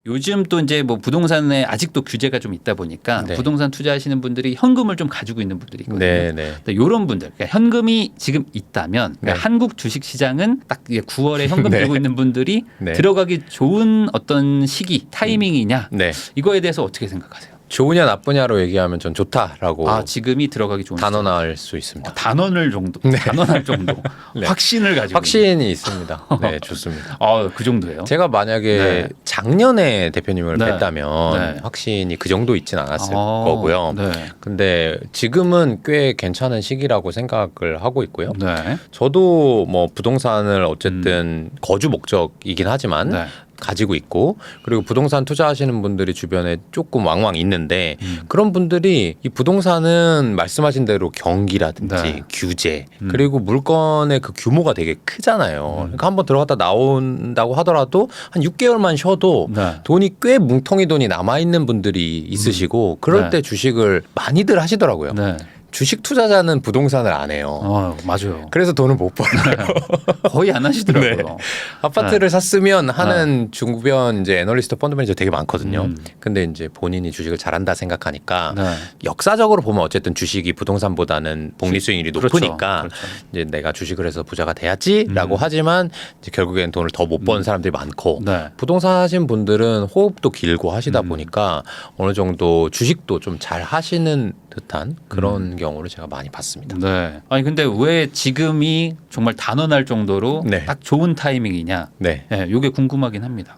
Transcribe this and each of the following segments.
요즘 또 이제 뭐 부동산에 아직도 규제가 좀 있다 보니까 네. 부동산 투자하시는 분들이 현금을 좀 가지고 있는 분들이 있거든요. 네, 네. 이런 분들, 그러니까 현금이 지금 있다면 그러니까 네. 한국 주식 시장은 딱 9월에 현금 네. 들고 있는 분들이 네. 들어가기 좋은 어떤 시기, 타이밍이냐 네. 이거에 대해서 어떻게 생각하세요? 좋으냐 나쁘냐로 얘기하면 전 좋다라고 지금이 들어가기 좋은 단언할 수 있습니다. 단언을 정도, 네. 단언할 정도, 네. 확신을 가지고 확신이 있습니다. 네, 좋습니다. 그 정도예요. 제가 만약에 네. 작년에 대표님을 네. 뵀다면 네. 확신이 그 정도 있진 않았을 거고요. 네. 근데 지금은 꽤 괜찮은 시기라고 생각을 하고 있고요. 네. 저도 뭐 부동산을 어쨌든 거주 목적이긴 하지만 네. 가지고 있고 그리고 부동산 투자하시는 분들이 주변에 조금 왕왕 있는데 그런 분들이 이 부동산은 말씀하신 대로 경기라든지 네. 규제 그리고 물건의 그 규모가 되게 크잖아요. 그러니까 한번 들어갔다 나온다고 하더라도 한 6개월만 쉬어도 네. 돈이 꽤 뭉텅이 돈이 남아있는 분들이 있으시고 그럴 네. 때 주식을 많이들 하시더라고요. 네. 주식 투자자는 부동산을 안 해요. 맞아요. 그래서 돈을 못 벌어요. 거의 안 하시더라고요. 네. 아파트를 샀으면 하는 주변 이제 애널리스트 펀드 매니저 되게 많거든요. 근데 이제 본인이 주식을 잘한다 생각하니까 네. 역사적으로 보면 어쨌든 주식이 부동산보다는 복리 수익률이 높으니까 그렇죠. 이제 내가 주식을 해서 부자가 돼야지라고 하지만 이제 결국엔 돈을 더 못 버는 사람들이 많고 네. 부동산 하신 분들은 호흡도 길고 하시다 보니까 어느 정도 주식도 좀 잘 하시는 듯한 그런 경우를 제가 많이 봤습니다. 네. 아니 근데 왜 지금이 정말 단언할 정도로 네. 딱 좋은 타이밍이냐? 네. 네, 이게 궁금하긴 합니다.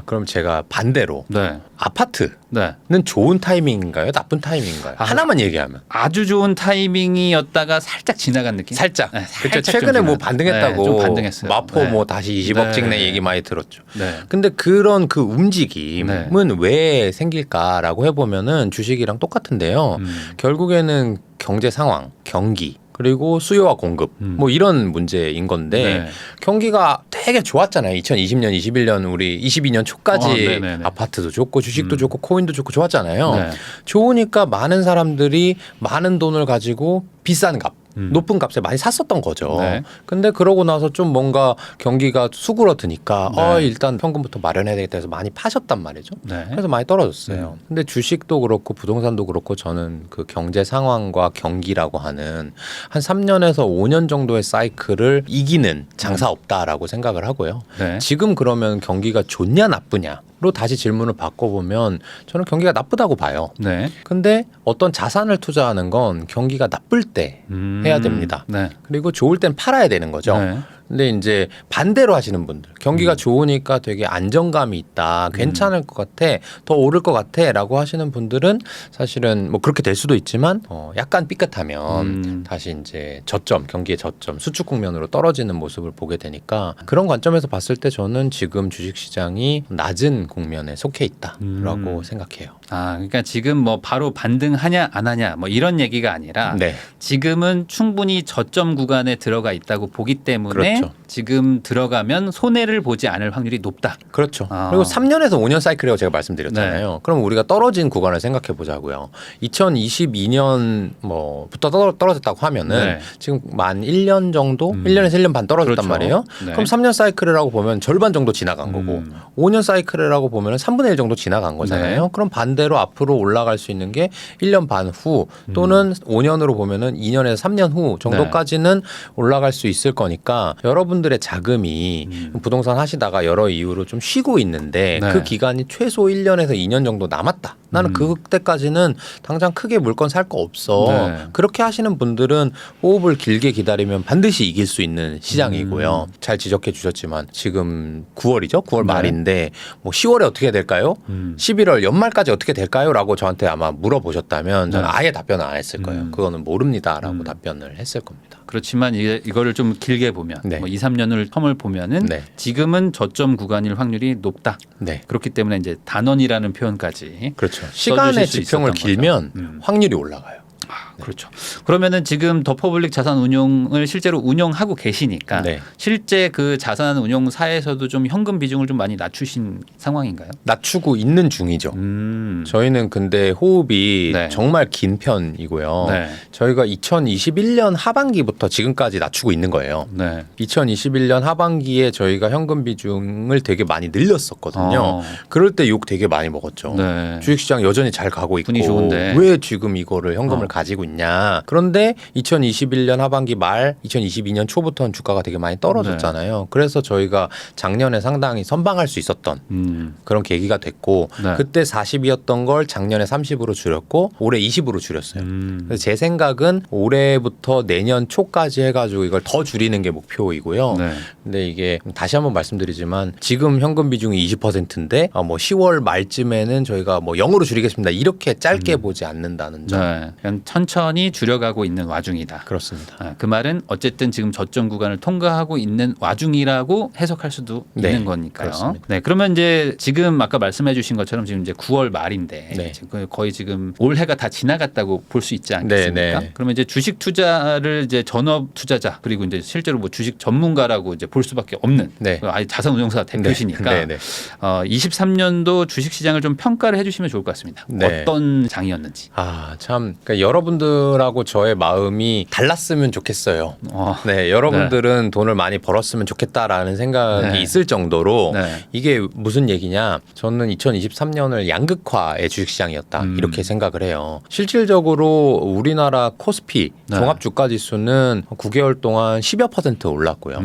그럼 제가 반대로 네. 아파트는 네. 좋은 타이밍인가요? 나쁜 타이밍인가요? 하나만 얘기하면. 아주 좋은 타이밍이었다가 살짝 지나간 느낌? 살짝. 네, 그렇죠. 살짝 최근에 좀 뭐 지나간. 반등했다고. 네, 좀 반등했어요. 마포 네. 뭐 다시 20억 네. 찍네 얘기 많이 들었죠. 네. 근데 그런 그 움직임은 왜 생길까라고 해보면은 주식이랑 똑같은데요. 결국에는 경제 상황, 경기 그리고 수요와 공급 뭐 이런 문제인 건데 네. 경기가 되게 좋았잖아요. 2020년, 21년 우리 22년 초까지 네네네. 아파트도 좋고 주식도 좋고 코인도 좋고 좋았잖아요. 네. 좋으니까 많은 사람들이 많은 돈을 가지고 비싼 값 높은 값에 많이 샀었던 거죠. 네. 근데 그러고 나서 좀 뭔가 경기가 수그러드니까 네. 일단 현금부터 마련해야 되겠다 해서 많이 파셨단 말이죠. 네. 그래서 많이 떨어졌어요. 근데 주식도 그렇고 부동산도 그렇고 저는 그 경제 상황과 경기라고 하는 한 3년에서 5년 정도의 사이클을 이기는 장사 없다라고 생각을 하고요. 네. 지금 그러면 경기가 좋냐 나쁘냐로 다시 질문을 바꿔보면 저는 경기가 나쁘다고 봐요. 네. 근데 어떤 자산을 투자하는 건 경기가 나쁠 때 해야 됩니다. 네. 그리고 좋을 땐 팔아야 되는 거죠. 네. 근데 이제 반대로 하시는 분들 경기가 좋으니까 되게 안정감이 있다 괜찮을 것 같아 더 오를 것 같아 라고 하시는 분들은 사실은 뭐 그렇게 될 수도 있지만 약간 삐끗하면 다시 이제 저점 경기의 저점 수축 국면으로 떨어지는 모습을 보게 되니까 그런 관점에서 봤을 때 저는 지금 주식시장이 낮은 국면에 속해 있다라고 생각해요. 그러니까 지금 뭐 바로 반등하냐 안 하냐 뭐 이런 얘기가 아니라 네. 지금은 충분히 저점 구간에 들어가 있다고 보기 때문에 그렇죠. 지금 들어가면 손해를 보지 않을 확률이 높다. 그렇죠. 그리고 3년에서 5년 사이클이라고 제가 말씀드렸잖아요. 네. 그럼 우리가 떨어진 구간을 생각해 보자고요. 2022년 뭐부터 떨어졌다고 하면은 네. 지금 만 1년 정도, 1년에서 1년 반 떨어졌단 그렇죠. 말이에요. 네. 그럼 3년 사이클이라고 보면 절반 정도 지나간 거고 5년 사이클이라고 보면 3분의 1 정도 지나간 거잖아요. 네. 그럼 반대로 앞으로 올라갈 수 있는 게 1년 반 후 또는 5년으로 보면은 2년에서 3년 후 정도까지는 올라갈 수 있을 거니까 여러분들의 자금이 부동산 하시다가 여러 이유로 좀 쉬고 있는데 네. 그 기간이 최소 1년에서 2년 정도 남았다. 나는 그때까지는 당장 크게 물건 살 거 없어. 네. 그렇게 하시는 분들은 호흡을 길게 기다리면 반드시 이길 수 있는 시장이고요. 잘 지적해 주셨지만 지금 9월이죠. 9월 네. 말인데 뭐 10월에 어떻게 될까요? 11월 연말까지 어떻게 될까요? 라고 저한테 아마 물어보셨다면 저는 네. 아예 답변을 안 했을 거예요. 그거는 모릅니다라고 답변을 했을 겁니다. 그렇지만 이거를 좀 길게 보면 네. 뭐 2, 3년을 텀을 보면은 네. 지금은 저점 구간일 확률이 높다. 네. 그렇기 때문에 이제 단언이라는 표현까지 그렇죠. 시간의 수 지평을 있었던 길면 거죠. 확률이 올라가요. 그렇죠. 그러면은 지금 더 퍼블릭 자산운용을 실제로 운영하고 계시니까 네. 실제 그 자산운용사에서도 좀 현금 비중을 좀 많이 낮추신 상황인가요? 낮추고 있는 중이죠. 저희는 근데 호흡이 네. 정말 긴 편이고요. 네. 저희가 2021년 하반기부터 지금까지 낮추고 있는 거예요. 네. 2021년 하반기에 저희가 현금 비중을 되게 많이 늘렸었거든요. 그럴 때 욕 되게 많이 먹었죠. 네. 주식시장 여전히 잘 가고 있고 분위기 좋은데. 왜 지금 이거를 현금을 가지고 있냐. 그런데 2021년 하반기 말 2022년 초부터는 주가가 되게 많이 떨어졌잖아요. 그래서 저희가 작년에 상당히 선방할 수 있었던 그런 계기가 됐고 네. 그때 40이었던 걸 작년에 30으로 줄였고 올해 20으로 줄였어요. 그래서 제 생각은 올해부터 내년 초까지 해가지고 이걸 더 줄이는 게 목표이고요. 네. 근데 이게 다시 한번 말씀드리지만 지금 현금 비중이 20%인데 뭐 10월 말쯤에는 저희가 뭐 0으로 줄이겠습니다. 이렇게 짧게 보지 않는다는 점. 네. 그냥 천천히 줄여가고 있는 와중이다. 그렇습니다. 아, 그 말은 어쨌든 지금 저점 구간을 통과하고 있는 와중이라고 해석할 수도 네, 있는 거니까요. 그렇습니다. 네, 그러면 이제 지금 아까 말씀해주신 것처럼 지금 이제 9월 말인데 네. 지금 거의 지금 올해가 다 지나갔다고 볼 수 있지 않겠습니까? 네, 네. 그러면 이제 주식 투자를 이제 전업 투자자 그리고 이제 실제로 뭐 주식 전문가라고 이제 볼 수밖에 없는 네. 아예 자산운용사 대표시니까 네, 네. 23년도 주식 시장을 좀 평가를 해주시면 좋을 것 같습니다. 네. 어떤 장이었는지. 아, 참. 그러니까 여러분들하고 저의 마음이 달랐으면 좋겠어요. 어. 네, 여러분들은 돈을 많이 벌었으면 좋겠다라는 생각이 네. 있을 정도로 네. 이게 무슨 얘기냐? 저는 2023년을 양극화의 주식시장이었다 이렇게 생각을 해요. 실질적으로 우리나라 코스피 네. 종합주가지수는 9개월 동안 10여 % 올랐고요.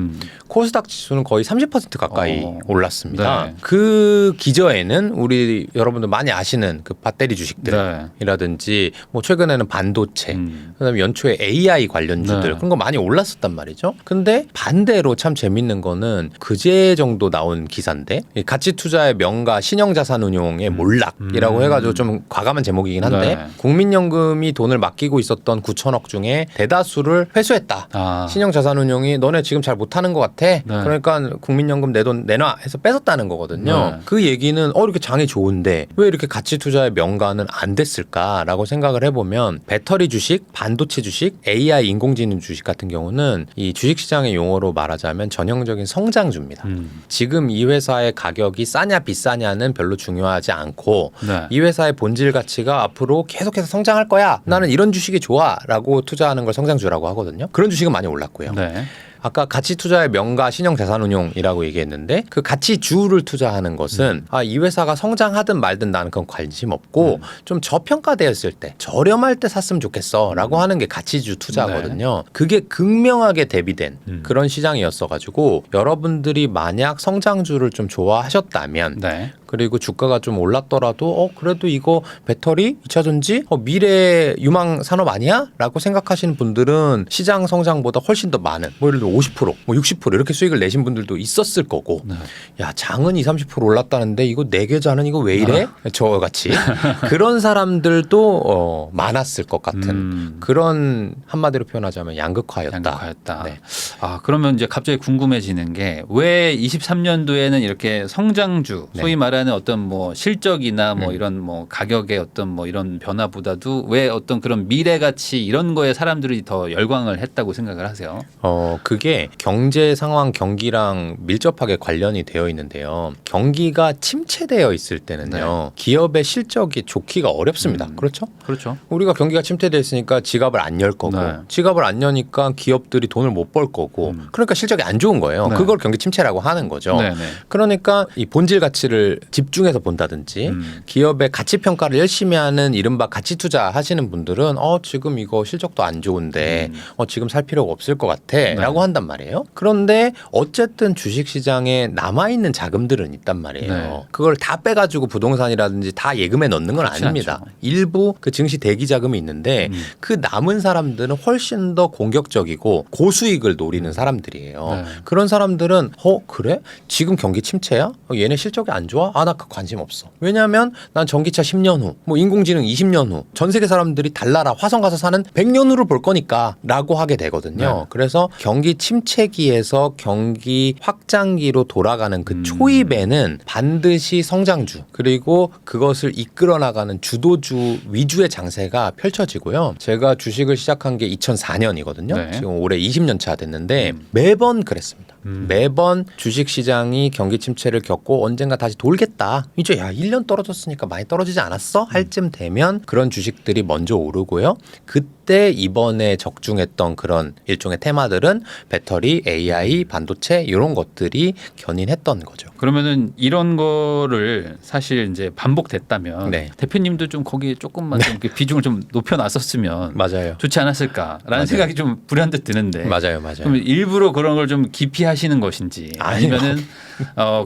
코스닥 지수는 거의 30% 가까이 올랐습니다. 네. 그 기저에는 우리 여러분들 많이 아시는 그 배터리 주식들이라든지 뭐 최근에는 반도체, 그다음에 연초에 AI 관련주들 네. 그런 거 많이 올랐었단 말이죠. 근데 반대로 참 재밌는 거는 그제 정도 나온 기사인데 이 가치 투자의 명가 신형자산운용의 몰락이라고 해가지고 좀 과감한 제목이긴 한데 네. 국민연금이 돈을 맡기고 있었던 9천억 중에 대다수를 회수했다. 아. 신형자산운용이 너네 지금 잘 못하는 것 같아. 그러니까 국민연금 내 돈 내놔 해서 뺏었다는 거거든요. 네. 그 얘기는 이렇게 장이 좋은데 왜 이렇게 가치 투자의 명가는 안 됐을까라고 생각을 해보면 배터리 주식, 반도체 주식, AI 인공지능 주식 같은 경우는 이 주식시장의 용어로 말하자면 전형적인 성장주입니다. 지금 이 회사의 가격이 싸냐 비싸냐는 별로 중요하지 않고 네. 이 회사의 본질 가치가 앞으로 계속해서 성장할 거야. 나는 이런 주식이 좋아라고 투자하는 걸 성장주라고 하거든요. 그런 주식은 많이 올랐고요. 네. 아까 가치 투자의 명가 신형자산운용이라고 얘기했는데 그 가치주를 투자하는 것은 이 회사가 성장하든 말든 나는 그건 관심 없고 좀 저평가되었을 때 저렴할 때 샀으면 좋겠어라고 하는 게 가치주 투자거든요. 그게 극명하게 대비된 그런 시장이었어가지고 여러분들이 만약 성장주를 좀 좋아하셨다면 네. 그리고 주가가 좀 올랐더라도 그래도 이거 배터리, 2차 전지, 미래 유망 산업 아니야? 라고 생각하시는 분들은 시장 성장보다 훨씬 더 많은 뭐 예를 들어 50%, 뭐 60% 이렇게 수익을 내신 분들도 있었을 거고 야 장은 20, 30% 올랐다는데 이거 내 계좌는 이거 왜 이래? 저같이 그런 사람들도 많았을 것 같은 그런 한마디로 표현하자면 양극화였다. 양극화였다. 네. 아, 그러면 이제 갑자기 궁금해지는 게 왜 23년도에는 이렇게 성장주 네. 소위 말하는 어떤 뭐 실적이나 뭐 이런 뭐 가격의 어떤 뭐 이런 변화보다도 왜 어떤 그런 미래 가치 이런 거에 사람들이 더 열광을 했다고 생각을 하세요? 그게 경제 상황 경기랑 밀접하게 관련이 되어 있는데요. 경기가 침체되어 있을 때는요. 기업의 실적이 좋기가 어렵습니다. 그렇죠? 그렇죠. 우리가 경기가 침체되어 있으니까 지갑을 안 열 거고 네. 지갑을 안 여니까 기업들이 돈을 못 벌 거고 그러니까 실적이 안 좋은 거예요. 네. 그걸 경기 침체라고 하는 거죠. 네, 네. 그러니까 이 본질 가치를 집중해서 본다든지 기업의 가치 평가를 열심히 하는 이른바 가치 투자 하시는 분들은 지금 이거 실적도 안 좋은데 지금 살 필요가 없을 것 같아라고 한단 말이에요. 그런데 어쨌든 주식시장에 남아있는 자금들은 있단 말이에요. 네. 그걸 다 빼가지고 부동산이라든지 다 예금에 넣는 건 그렇지 아닙니다. 않죠. 일부 그 증시 대기 자금이 있는데 그 남은 사람들은 훨씬 더 공격적이고 고수익을 노리는 사람들이에요. 네. 그런 사람들은 그래? 지금 경기 침체야? 얘네 실적이 안 좋아? 나 그 관심 없어. 왜냐하면 난 전기차 10년 후, 뭐 인공지능 20년 후, 전 세계 사람들이 달나라 화성 가서 사는 100년 후를 볼 거니까라고 하게 되거든요. 네. 그래서 경기 침체기에서 경기 확장기로 돌아가는 그 초입에는 반드시 성장주 그리고 그것을 이끌어 나가는 주도주 위주의 장세가 펼쳐지고요. 제가 주식을 시작한 게 2004년이거든요. 네. 지금 올해 20년 차 됐는데 매번 그랬습니다. 매번 주식시장이 경기 침체를 겪고 언젠가 다시 돌겠다. 이제 1년 떨어졌으니까 많이 떨어지지 않았어? 할 쯤 되면 그런 주식들이 먼저 오르고요. 그때 이번에 적중했던 그런 일종의 테마들은 배터리, AI, 반도체 이런 것들이 견인했던 거죠. 그러면은 이런 거를 사실 이제 반복됐다면 네. 대표님도 좀 거기에 조금만 좀 이렇게 비중을 좀 높여놨었으면 맞아요. 좋지 않았을까라는 맞아요. 생각이 좀 불현듯 드는데 맞아요. 그럼 일부러 그런 걸 좀 기피하시는 것인지 아니면은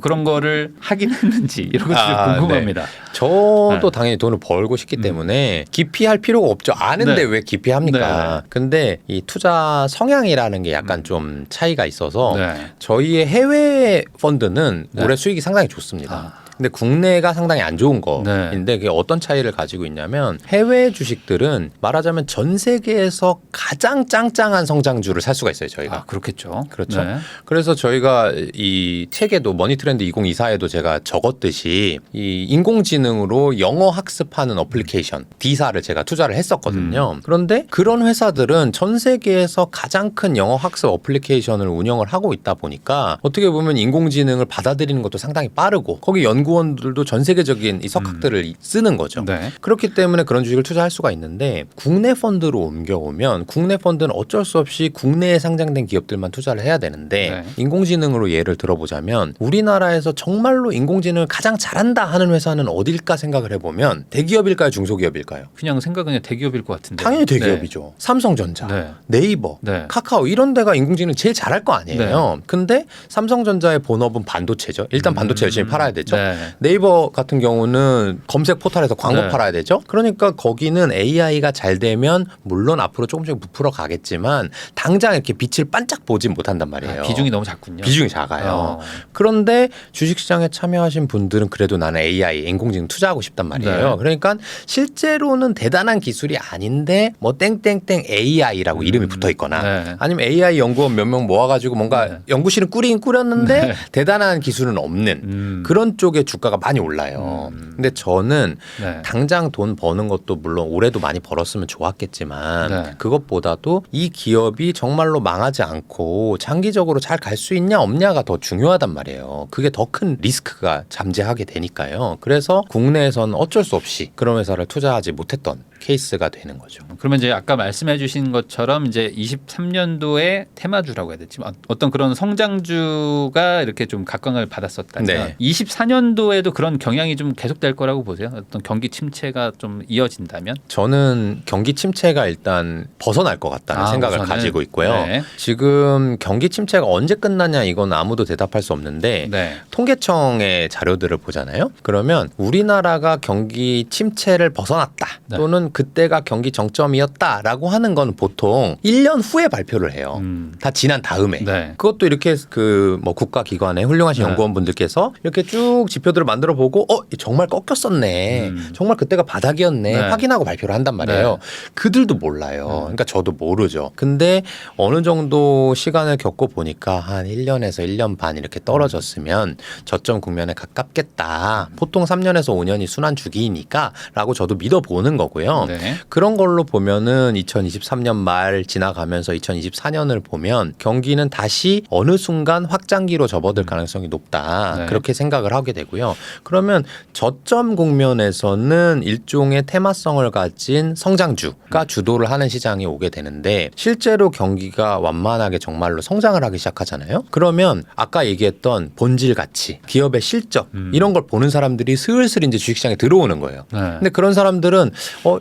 그런 거를 하긴 했는지 이런 것도 좀 궁금합니다. 네. 저도 네. 당연히 돈을 벌고 싶기 때문에 기피할 필요가 없죠. 아는데 네. 왜 기피합니까? 네. 근데 이 투자 성향이라는 게 약간 좀 차이가 있어서 네. 저희의 해외 펀드는 네. 올해 수익이 상당히 좋습니다. 근데 국내가 상당히 안 좋은 거인데 그게 어떤 차이를 가지고 있냐면 해외 주식들은 말하자면 전 세계에서 가장 짱짱한 성장주를 살 수가 있어요. 저희가. 그렇겠죠. 그렇죠. 네. 그래서 저희가 이 책에도 머니트렌드 2024에도 제가 적었듯이 이 인공지능으로 영어 학습하는 어플리케이션 D사를 제가 투자를 했었거든요. 그런데 그런 회사들은 전 세계에서 가장 큰 영어 학습 어플리케이션을 운영을 하고 있다 보니까 어떻게 보면 인공지능을 받아들이는 것도 상당히 빠르고 거기 연구원들도 전 세계적인 이 석학들을 쓰는 거죠. 네. 그렇기 때문에 그런 주식을 투자할 수가 있는데 국내 펀드로 옮겨오면 국내 펀드는 어쩔 수 없이 국내에 상장된 기업들만 투자를 해야 되는데 네. 인공지능으로 예를 들어보자면 우리나라에서 정말로 인공지능을 가장 잘한다 하는 회사는 어딜까 생각을 해보면 대기업일까요? 중소기업일까요? 그냥 생각은 그냥 대기업일 것 같은데. 당연히 대기업이죠. 삼성전자, 네. 네이버, 네. 카카오 이런 데가 인공지능 제일 잘할 거 아니에요. 근데 삼성전자의 본업은 반도체죠. 일단 반도체 열심히 팔아야 되죠. 네. 네이버 같은 경우는 검색 포털에서 광고 네. 팔아야 되죠. 그러니까 거기는 AI가 잘 되면 물론 앞으로 조금씩 부풀어 가겠지만 당장 이렇게 빛을 반짝 보진 못한단 말이에요. 비중이 너무 작군요. 비중이 작아요. 그런데 주식시장에 참여하신 분들은 그래도 나는 AI, 인공지능 투자하고 싶단 말이에요. 네. 그러니까 실제로는 대단한 기술이 아닌데 뭐 땡땡땡 AI라고 이름이 붙어 있거나 네. 아니면 AI 연구원 몇 명 모아가지고 뭔가 네. 연구실은 꾸리긴 꾸렸는데 네. 대단한 기술은 없는 그런 쪽에 주가가 많이 올라요. 근데 저는 네. 당장 돈 버는 것도 물론 올해도 많이 벌었으면 좋았겠지만 네. 그것보다도 이 기업이 정말로 망하지 않고 장기적으로 잘 갈 수 있냐 없냐가 더 중요하단 말이에요. 그게 더 큰 리스크가 잠재하게 되니까요. 그래서 국내에서는 어쩔 수 없이 그런 회사를 투자하지 못했던 케이스가 되는 거죠. 그러면 이제 아까 말씀해 주신 것처럼 이제 23년도에 테마주라고 해야 되지 어떤 그런 성장주가 이렇게 좀 각광을 받았었다면 네. 24년도에도 그런 경향이 좀 계속될 거라고 보세요? 어떤 경기 침체가 좀 이어진다면? 저는 경기 침체가 일단 벗어날 것 같다는 생각을 우선은? 가지고 있고요. 네. 지금 경기 침체가 언제 끝나냐 이건 아무도 대답할 수 없는데 네. 통계청의 자료들을 보잖아요. 그러면 우리나라가 경기 침체를 벗어났다 네. 또는 그때가 경기 정점이었다라고 하는 건 보통 1년 후에 발표를 해요. 다 지난 다음에. 네. 그것도 이렇게 그 뭐 국가기관의 훌륭하신 네. 연구원분들께서 이렇게 쭉 지표들을 만들어 보고 정말 꺾였었네. 정말 그때가 바닥이었네. 네. 확인하고 발표를 한단 말이에요. 네. 그들도 몰라요. 그러니까 저도 모르죠. 근데 어느 정도 시간을 겪고 보니까 한 1년에서 1년 반 이렇게 떨어졌으면 저점 국면에 가깝겠다. 보통 3년에서 5년이 순환 주기이니까 라고 저도 믿어보는 거고요. 네. 그런 걸로 보면은 2023년 말 지나가면서 2024년을 보면 경기는 다시 어느 순간 확장기로 접어들 가능성이 높다. 네. 그렇게 생각을 하게 되고요. 그러면 저점 국면에서는 일종의 테마성을 가진 성장주가 주도를 하는 시장이 오게 되는데 실제로 경기가 완만하게 정말로 성장을 하기 시작하잖아요. 그러면 아까 얘기했던 본질 가치, 기업의 실적 이런 걸 보는 사람들이 슬슬 이제 주식시장에 들어오는 거예요. 네. 근데 그런 사람들은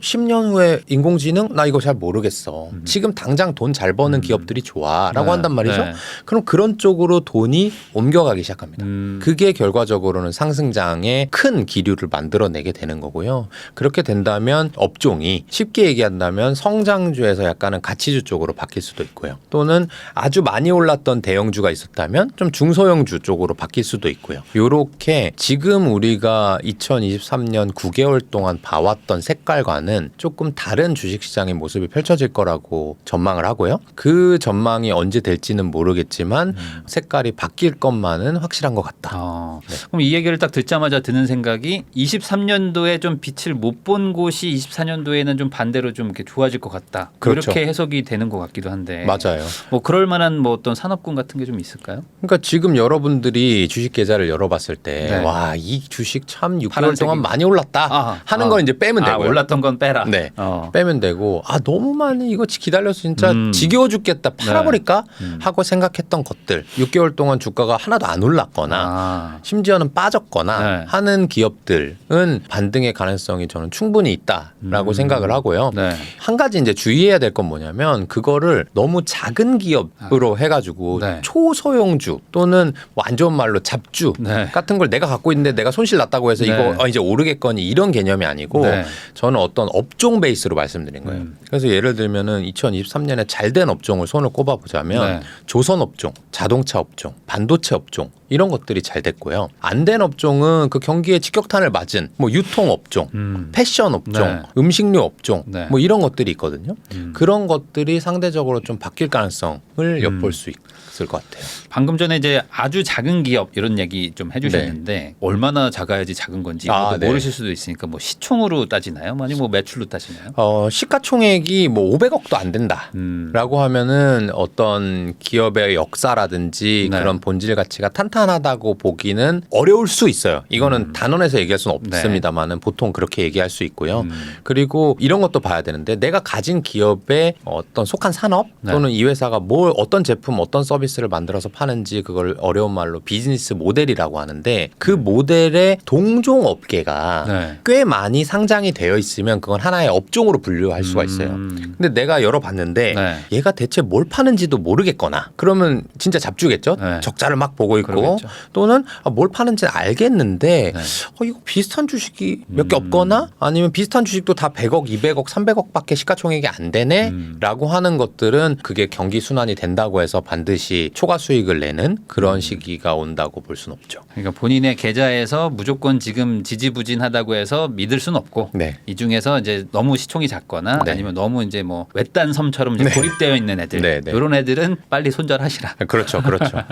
10년 후에 인공지능 나 이거 잘 모르겠어. 지금 당장 돈 잘 버는 기업들이 좋아라고 네. 한단 말이죠. 네. 그럼 그런 쪽으로 돈이 옮겨가기 시작합니다. 음. 그게 결과적으로는 상승장에 큰 기류를 만들어내게 되는 거고요. 그렇게 된다면 업종이 쉽게 얘기한다면 성장주에서 약간은 가치주 쪽으로 바뀔 수도 있고요. 또는 아주 많이 올랐던 대형주가 있었다면 좀 중소형주 쪽으로 바뀔 수도 있고요. 요렇게 지금 우리가 2023년 9개월 동안 봐왔던 색깔과는 조금 다른 주식시장의 모습이 펼쳐질 거라고 전망을 하고요. 그 전망이 언제 될지는 모르겠지만 색깔이 바뀔 것만은 확실한 것 같다. 네. 그럼 이 얘기를 딱 듣자마자 드는 생각이 23년도에 좀 빛을 못 본 곳이 24년도에는 좀 반대로 좀 이렇게 좋아질 것 같다. 그렇죠. 이렇게 해석이 되는 것 같기도 한데. 맞아요. 뭐 그럴 만한 뭐 어떤 산업군 같은 게 좀 있을까요? 그러니까 지금 여러분들이 주식 계좌를 열어봤을 때 네. 와, 이 주식 참 6개월 파란색이- 동안 많이 올랐다 하는 건 이제 빼면 되고요. 올랐던 건 빼라. 네. 어. 빼면 되고 너무 많이 이거 기다려서 진짜 음. 지겨워 죽겠다 팔아버릴까 네. 하고 생각했던 것들 6개월 동안 주가가 하나도 안 올랐거나 아. 심지어는 빠졌거나 네. 하는 기업들은 반등의 가능성이 저는 충분히 있다라고 생각을 하고요. 네. 한 가지 이제 주의해야 될 건 뭐냐면 그거를 너무 작은 기업으로 해가지고 네. 초소형주 또는 뭐 안 좋은 말로 잡주 네. 같은 걸 내가 갖고 있는데 내가 손실 났다고 해서 네. 이거 이제 오르겠거니 이런 개념이 아니고 네. 저는 어떤 업종 베이스로 말씀드린 거예요. 그래서 예를 들면은 2023년에 잘 된 업종을 손을 꼽아보자면 네. 조선 업종, 자동차 업종, 반도체 업종 이런 것들이 잘 됐고요. 안 된 업종은 그 경기에 직격탄을 맞은 뭐 유통 업종, 패션 업종, 네. 음식료 업종 네. 뭐 이런 것들이 있거든요. 그런 것들이 상대적으로 좀 바뀔 가능성을 엿볼 수 있을 것 같아요. 방금 전에 이제 아주 작은 기업 이런 얘기 좀 해주셨는데 얼마나 작아야지 작은 건지 이것도 네. 모르실 수도 있으니까 뭐 시총으로 따지나요? 아니면 뭐 매출로 따지나요? 시가총액이 뭐 500억도 안 된다. 라고 하면은 어떤 기업의 역사라든지 네. 그런 본질 가치가 탄탄하다고 보기는 어려울 수 있어요. 이거는 단언해서 얘기할 수는 없습니다만은 보통 그렇게 얘기할 수 있고요. 그리고 이런 것도 봐야 되는데 내가 가진 기업의 어떤 속한 산업 네. 또는 이 회사가 뭘 어떤 제품 어떤 서비스를 만들어서 파는지 그걸 어려운 말로 비즈니스 모델이라고 하는데 그 모델의 동종 업계가 네. 꽤 많이 상장이 되어 있으면 그건 하나의 업종으로 분류할 수가 있어요. 근데 내가 열어봤는데 네. 얘가 대체 뭘 파는지도 모르겠거나 그러면 진짜 잡주겠죠. 네. 적자를 막 보고 있고 그러겠죠. 또는 뭘 파는지는 알겠는데 네. 이거 비슷한 주식이 몇 개 없거나 아니면 비슷한 주식도 다 100억, 200억, 300억밖에 시가총액이 안 되네 라고 하는 것들은 그게 경기 순환이 된다고 해서 반드시 초과 수익을 내는 그런 시기가 온다고 볼 수는 없죠. 그러니까 본인의 계좌에서 무조건 지금 지지부진하다고 해서 믿을 수는 없고 네. 이 중에서 이제 너무 시총이 작거나 네. 아니면 너무 이제 뭐 외딴 섬처럼 이제 고립되어 있는 애들 네, 네. 이런 애들은 빨리 손절하시라. 그렇죠. 그렇죠.